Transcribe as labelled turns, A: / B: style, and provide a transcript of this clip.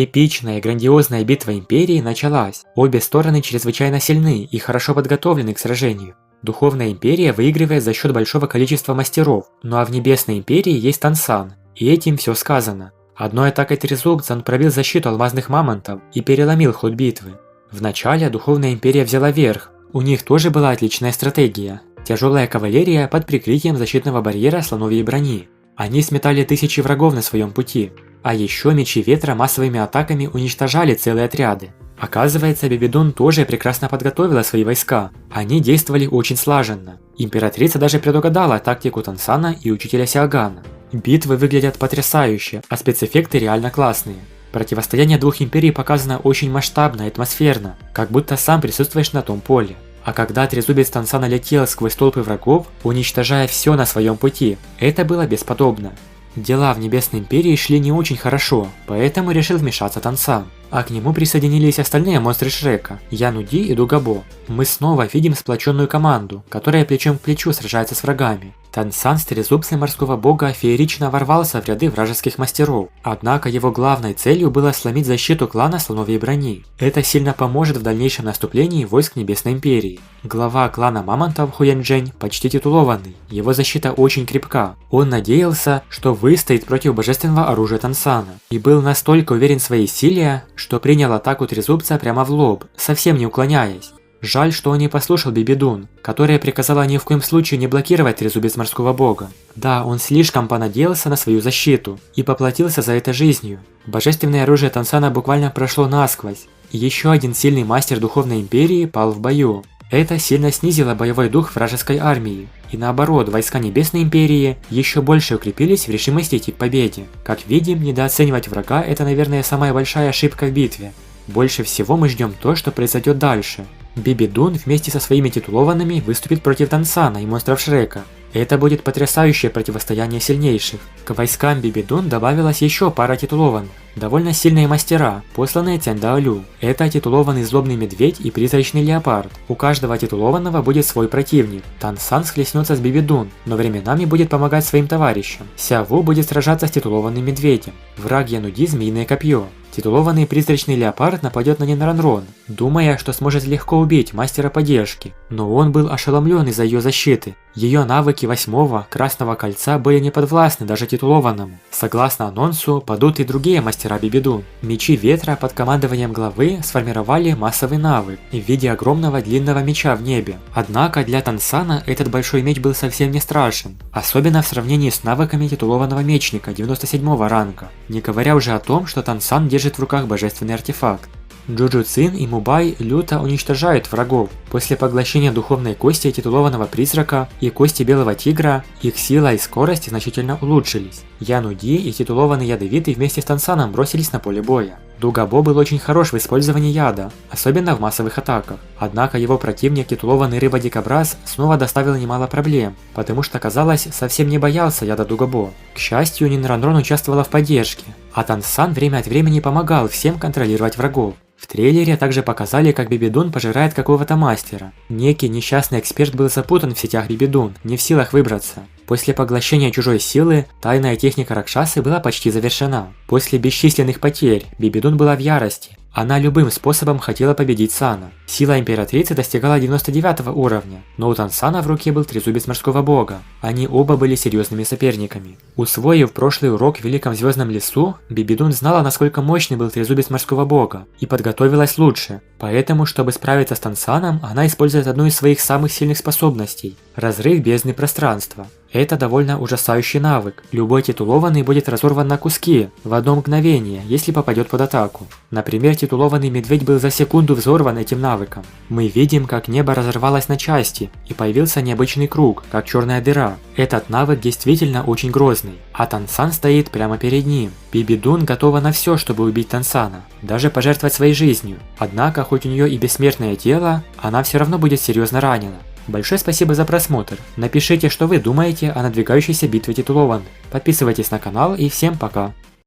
A: Эпичная и грандиозная битва Империи началась. Обе стороны чрезвычайно сильны и хорошо подготовлены к сражению. Духовная Империя выигрывает за счет большого количества мастеров, ну а в Небесной Империи есть Тансан, и этим все сказано. Одной атакой трезубца он пробил защиту алмазных мамонтов и переломил ход битвы. Вначале Духовная Империя взяла верх, у них тоже была отличная стратегия. Тяжелая кавалерия под прикрытием защитного барьера слоновьей брони. Они сметали тысячи врагов на своем пути. А еще мечи ветра массовыми атаками уничтожали целые отряды. Оказывается, Бибидун тоже прекрасно подготовила свои войска. Они действовали очень слаженно. Императрица даже предугадала тактику Тансана и учителя Сиагана. Битвы выглядят потрясающе, а спецэффекты реально классные. Противостояние двух империй показано очень масштабно и атмосферно, как будто сам присутствуешь на том поле. А когда трезубец Тансана летел сквозь толпы врагов, уничтожая все на своем пути, это было бесподобно. Дела в Небесной Империи шли не очень хорошо, поэтому решил вмешаться Тансан. А к нему присоединились остальные монстры Шрека – Януди и Дугабо. Мы снова видим сплоченную команду, которая плечом к плечу сражается с врагами. Тансан с трезубцем морского бога феерично ворвался в ряды вражеских мастеров, однако его главной целью было сломить защиту клана Слоновьей брони. Это сильно поможет в дальнейшем наступлении войск Небесной Империи. Глава клана Мамонтов Хуянчжэнь почти титулованный, его защита очень крепка. Он надеялся, что выстоит против божественного оружия Тансана, и был настолько уверен в своей силе, что принял атаку трезубца прямо в лоб, совсем не уклоняясь. Жаль, что он не послушал Бибидун, которая приказала ни в коем случае не блокировать трезубец морского бога. Да, он слишком понадеялся на свою защиту и поплатился за это жизнью. Божественное оружие Тансана буквально прошло насквозь. И еще один сильный мастер Духовной Империи пал в бою. Это сильно снизило боевой дух вражеской армии. И наоборот, войска Небесной Империи еще больше укрепились в решимости идти к победе. Как видим, недооценивать врага – это, наверное, самая большая ошибка в битве. Больше всего мы ждем то, что произойдет дальше. Бибидун вместе со своими титулованными выступит против Тансана и монстров Шрека. Это будет потрясающее противостояние сильнейших. К войскам Бибидун добавилась еще пара титулованных. Довольно сильные мастера, посланные Цяндаолю. Это титулованный злобный медведь и призрачный леопард. У каждого титулованного будет свой противник. Тансан схлестнется с Бибидун, но временами будет помогать своим товарищам. Сяву будет сражаться с титулованным медведем. Враг Януди – змеиное копье. Титулованный призрачный леопард нападет на Нинранрон, думая, что сможет легко убить мастера поддержки. Но он был ошеломлен из-за ее защиты. Ее навыки 8-го красного кольца были не подвластны даже титулованному. Согласно анонсу, падут и другие мастера Бибидун. Мечи ветра под командованием главы сформировали массовый навык в виде огромного длинного меча в небе. Однако для Тансана этот большой меч был совсем не страшен, особенно в сравнении с навыками титулованного мечника 97-го ранга. Не говоря уже о том, что Тансан держит в руках божественный артефакт. Джуджуцин и Мубай люто уничтожают врагов. После поглощения духовной кости титулованного призрака и кости белого тигра, их сила и скорость значительно улучшились. Януди и титулованный ядовитый вместе с Тансаном бросились на поле боя. Дугабо был очень хорош в использовании яда, особенно в массовых атаках. Однако его противник, титулованный рыба-дикобраз, снова доставил немало проблем, потому что, казалось, совсем не боялся яда Дугабо. К счастью, Нинранрон участвовала в поддержке, а Тансан время от времени помогал всем контролировать врагов. В трейлере также показали, как Бибидун пожирает какого-то мастера. Некий несчастный эксперт был запутан в сетях Бибидун, не в силах выбраться. После поглощения чужой силы, тайная техника Ракшасы была почти завершена. После бесчисленных потерь, Бибидун была в ярости. Она любым способом хотела победить Сана. Сила императрицы достигала 99 уровня, но у Тансана в руке был трезубец морского бога. Они оба были серьезными соперниками. Усвоив прошлый урок в Великом Звездном лесу, Бибидун знала, насколько мощный был трезубец морского бога, и подготовилась лучше. Поэтому, чтобы справиться с Тансаном, она использует одну из своих самых сильных способностей – разрыв бездны пространства. Это довольно ужасающий навык. Любой титулованный будет разорван на куски в одно мгновение, если попадет под атаку. Например, титулованный медведь был за секунду взорван этим навыком. Мы видим, как небо разорвалось на части, и появился необычный круг, как черная дыра. Этот навык действительно очень грозный, а Тансан стоит прямо перед ним. Бибидун готова на все, чтобы убить Тансана, даже пожертвовать своей жизнью. Однако, хоть у нее и бессмертное тело, она все равно будет серьезно ранена. Большое спасибо за просмотр. Напишите, что вы думаете о надвигающейся битве титулованных. Подписывайтесь на канал и всем пока.